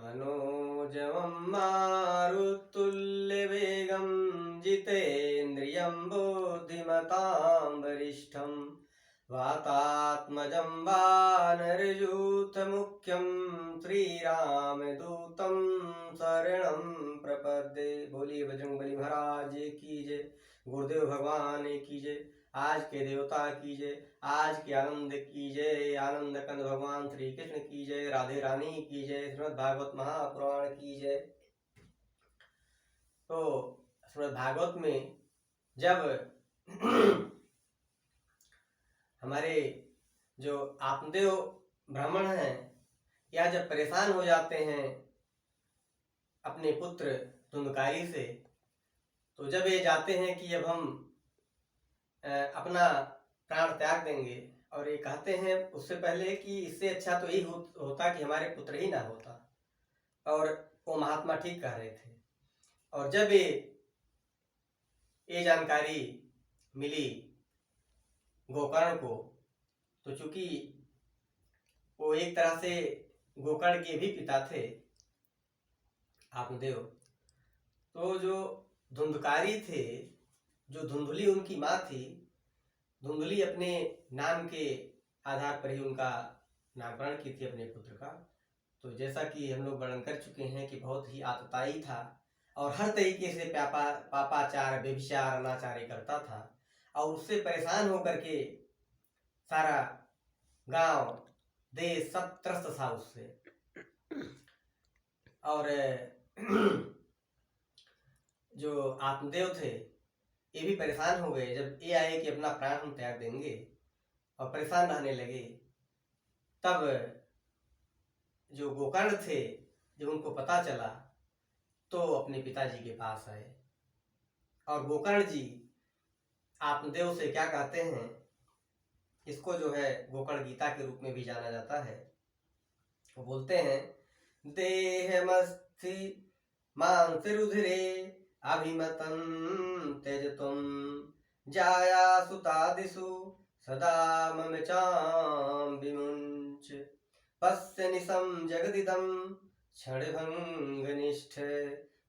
मनोजवं मारुतुल्यवेगं जितेन्द्रियं बुद्धिमतां वरिष्ठं वातात्मजं वानरयूथमुख्यं श्रीरामदूतं शरणं प्रपद्ये। बोलिए बजरंगबली महाराज की जय, गुरुदेव भगवान की जय, आज के देवता की जय, आज के आनंद की जय, आनंद कंद भगवान श्री कृष्ण की जय, राधे रानी की जय, श्रीमद् भागवत महापुराण की जय। तो श्रीमद् भागवत में जब हमारे जो आत्मदेव ब्राह्मण हैं या जब परेशान हो जाते हैं अपने पुत्र धुंधकारी से, तो जब ये जाते हैं कि अब हम अपना प्राण त्याग देंगे, और ये कहते हैं उससे पहले कि इससे अच्छा तो यही होता कि हमारे पुत्र ही ना होता, और वो महात्मा ठीक कह रहे थे। और जब ये जानकारी मिली गोकर्ण को, तो चूंकि वो एक तरह से गोकर्ण के भी पिता थे आत्मदेव, तो जो धुंधकारी थे, जो धुंधली उनकी माँ थी, धुंधली अपने नाम के आधार पर ही उनका नामकरण की थी अपने पुत्र का। तो जैसा कि हम लोग वर्णन कर चुके हैं कि बहुत ही आतताई था और हर तरीके से पापाचार व्यभिचार अनाचार करता था, और उससे परेशान होकर के सारा गांव देश सब त्रस्त था उससे। और जो आत्मदेव थे ये भी परेशान हो गए जब ये आए कि अपना प्राण हम त्याग देंगे, और परेशान रहने लगे। तब जो गोकर्ण थे, जब उनको पता चला तो अपने पिताजी के पास आए, और गोकर्ण जी आत्मदेव से क्या कहते हैं, इसको जो है गोकर्ण गीता के रूप में भी जाना जाता है। वो बोलते हैं, देहमस्थि मांस रुधिरे अभिमतं त्यजतुं जाया सुतादिषु सदा मम चां विमुञ्च पश्य निशं जगदिदं क्षणभङ्गनिष्ठ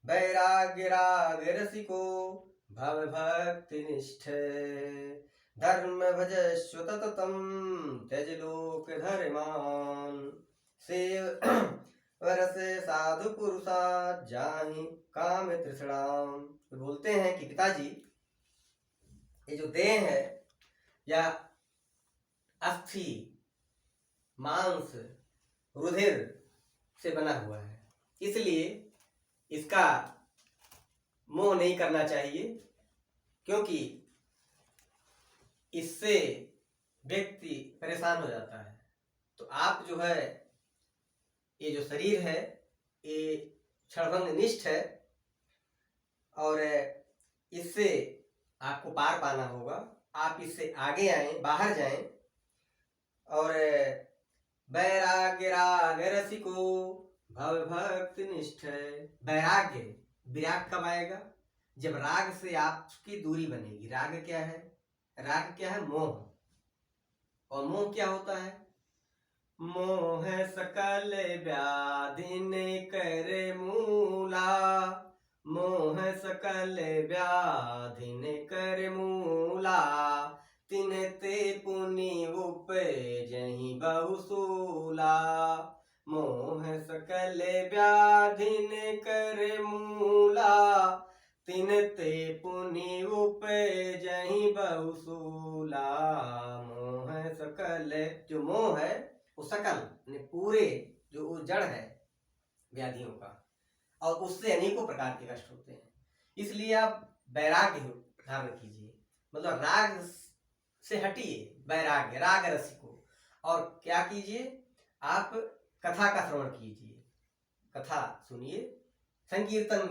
वैराग्यरागरसिको भवभक्तिनिष्ठ धर्म भजस्व तततं त्यज लोकधर्मान् सेव वरसे साधु पुरुषा जाहि काम तृष्णाम। बोलते हैं कि पिताजी, ये जो देह है या अस्थि मांस रुधिर से बना हुआ है, इसलिए इसका मोह नहीं करना चाहिए, क्योंकि इससे व्यक्ति परेशान हो जाता है। तो आप जो है ये जो शरीर है ये क्षणभंग निष्ठ है, और इससे आपको पार पाना होगा। आप इससे आगे आए, बाहर जाएं, और वैराग्य राग रसिको भव भक्ति निष्ठ। वैराग्य, विराग कब आएगा? जब राग से आपकी दूरी बनेगी। राग क्या है? राग क्या है? मोह। और मोह क्या होता है? मोह सकल व्याधिन कर मूला, मोह सकल व्याधिन कर मूला, तिनते पुनि उपजहि बहुसूला। मोह सकल व्याधिन कर मूला, तिनते पुनि उपजहि बहुसूला। मोह सकल, जो मोह है वो सकल पूरे, जो जड़ है व्याधियों का, और उससे अनेकों प्रकार के कष्ट होते हैं। इसलिए आप वैराग्य धारण कीजिए, मतलब राग से हटिए, वैराग्य राग रसिको। और क्या कीजिए? आप कथा का श्रवण कीजिए, कथा सुनिए, संकीर्तन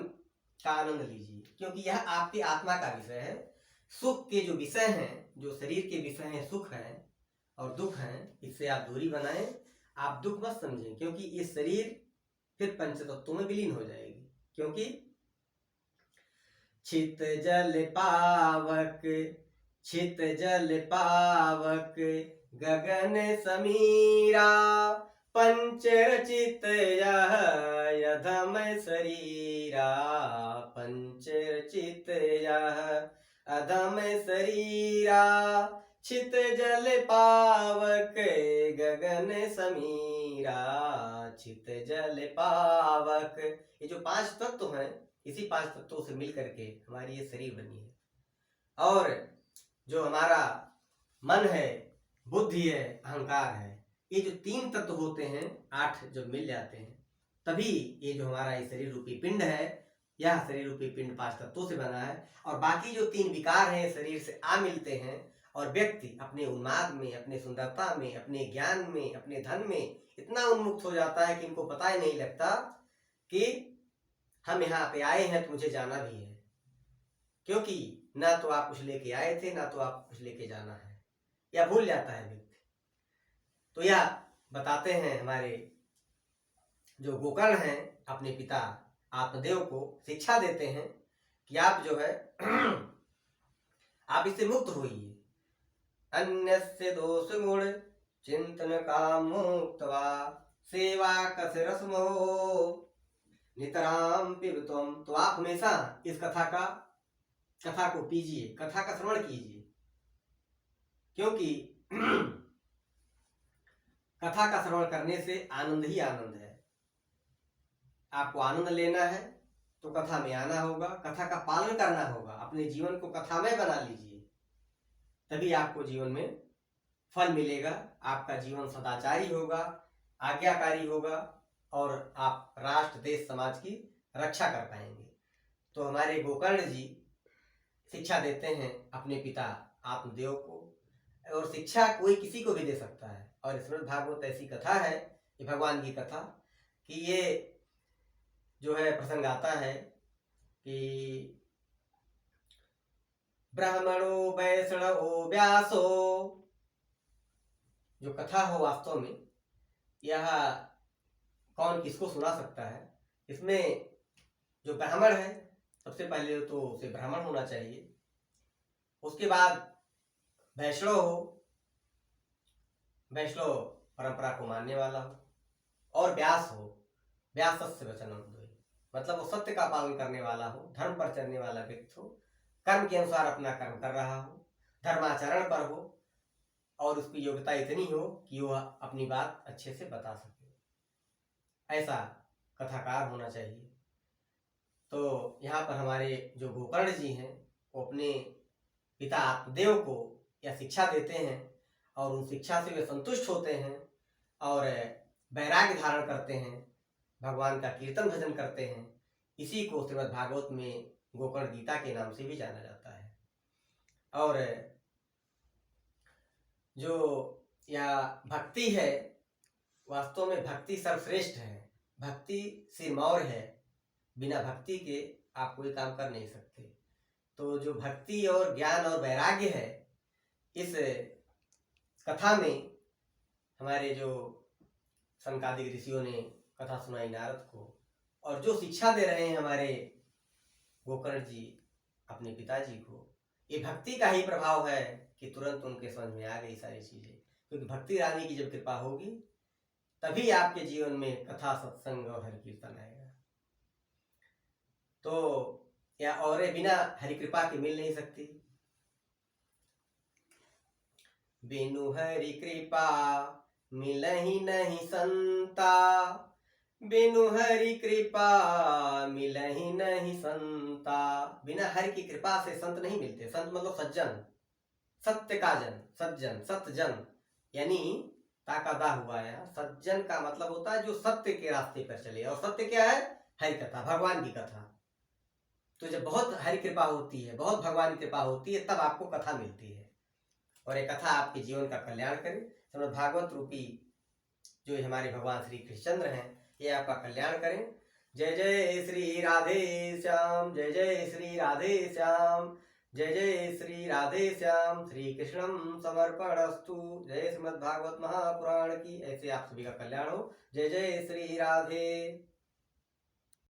का आनंद लीजिए, क्योंकि यह आपकी आत्मा का विषय है। सुख के जो विषय हैं, जो शरीर के विषय हैं, सुख हैं और दुख हैं, इससे आप दूरी बनाएं। आप दुख मत समझें, क्योंकि ये शरीर फिर पंचतत्वों में विलीन हो जाएगी। क्योंकि छित जल पावक, छित जल पावक गगन समीरा, पंच रचित यह अधम शरीरा पंचचित यह, अधम शरीरा छित जल पावक, गगन समीरा छित जल पावक। ये जो 5 तत्व हैं, इसी 5 तत्वों से मिल करके हमारी ये शरीर बनी है। और जो हमारा मन है, बुद्धि है, अहंकार है, ये जो 3 तत्व होते हैं, 8 जब मिल जाते हैं तभी ये जो हमारा ये शरीर रूपी पिंड है, यह शरीर रूपी पिंड 5 तत्वों से बना है। और बाकी जो 3 विकार हैं शरीर से आ मिलते हैं और व्यक्ति अपने उन्माद में, अपने सुंदरता में, अपने ज्ञान में, अपने धन में इतना उन्मुक्त हो जाता है कि इनको पता ही नहीं लगता कि हम यहाँ पे आए हैं तो मुझे जाना भी है, क्योंकि ना तो आप कुछ लेके आए थे, ना तो आप कुछ लेके जाना है, या भूल जाता है व्यक्ति। तो यह बताते हैं हमारे जो गोकर्ण हैं, अपने पिता आत्मदेव को शिक्षा देते हैं कि आप जो है आप इससे मुक्त होइए। अन्यस्य दोष गुण चिंतन का मुक्तवा, सेवा कस रसमो नितराम पिबत्वम। तो आप हमेशा इस कथा को पीजिए, कथा का श्रवण कीजिए, क्योंकि कथा का श्रवण करने से आनंद ही आनंद है। आपको आनंद लेना है तो कथा में आना होगा, कथा का पालन करना होगा, अपने जीवन को कथामय बना लीजिए, तभी आपको जीवन में फल मिलेगा। आपका जीवन सदाचारी होगा, आज्ञाकारी होगा और आप राष्ट्र, देश, समाज की रक्षा कर पाएंगे। तो हमारे गोकर्ण जी शिक्षा देते हैं अपने पिता आत्मदेव को, और शिक्षा कोई किसी को भी दे सकता है। और श्रीमद् भागवत ऐसी कथा है, ये भगवान की कथा, कि ये जो है प्रसंग आता है कि ब्राह्मणो वैष्णवो व्यासो, जो कथा हो वास्तव में यह कौन किसको सुना सकता है। इसमें जो ब्राह्मण है, सबसे पहले तो उसे ब्राह्मण होना चाहिए, उसके बाद वैष्णव हो, वैष्णव परंपरा को मानने वाला हो, और व्यास हो, व्यासस्य वचनम द्वे, मतलब वो सत्य का पालन करने वाला हो, धर्म पर चलने वाला व्यक्ति हो, कर्म के अनुसार अपना कर्म कर रहा हो, धर्माचरण पर हो, और उसकी योग्यता इतनी हो कि वह अपनी बात अच्छे से बता सके, ऐसा कथाकार होना चाहिए। तो यहाँ पर हमारे जो गोकर्ण जी हैं, वो अपने पिता आत्मदेव को यह शिक्षा देते हैं, और उन शिक्षा से वे संतुष्ट होते हैं और वैराग्य धारण करते हैं, भगवान का कीर्तन भजन करते हैं। इसी को श्रीमद् भागवत में गोकर्ण गीता के नाम से भी जाना जाता है। और जो यह भक्ति है, वास्तव में भक्ति सर्वश्रेष्ठ है, भक्ति सिरमौर है, बिना भक्ति के आप कोई काम कर नहीं सकते। तो जो भक्ति और ज्ञान और वैराग्य है, इस कथा में हमारे जो सनकादिक ऋषियों ने कथा सुनाई नारद को, और जो शिक्षा दे रहे हैं हमारे गोकर्ण जी अपने पिताजी को, ये भक्ति का ही प्रभाव है कि तुरंत उनके समझ में आ गई सारी चीजें। क्योंकि भक्ति रानी की जब कृपा होगी तभी आपके जीवन में कथा, सत्संग और हरि कीर्तन आएगा। तो या और बिना हरि कृपा के मिल नहीं सकती। बिनु हरि कृपा मिलहि नहीं संता, बिनु हरि कृपा मिलहि नहीं संता। बिना हरि की कृपा से संत नहीं मिलते। संत मतलब सज्जन, सत्य का जन, सज्जन, सतजन, यानी ताकादा हुआ है। सज्जन का मतलब होता है जो सत्य के रास्ते पर चले, और सत्य क्या है? हरि कथा, भगवान की कथा। तो जब बहुत हरि कृपा होती है, बहुत भगवान की कृपा होती है, तब आपको कथा मिलती है, और ये कथा आपके जीवन का कल्याण करे। श्रीमद् भागवत रूपी जो हमारे भगवान श्री कृष्णचंद्र हैं, ये आपका कल्याण करें। जय जय श्री राधे श्याम, जय जय श्री राधे श्याम, जय जय श्री राधे श्याम। श्री कृष्णम समर्पणस्तु। जय श्रीमद् भागवत महापुराण की। ऐसे आप सभी का कल्याण हो। जय जय श्री राधे।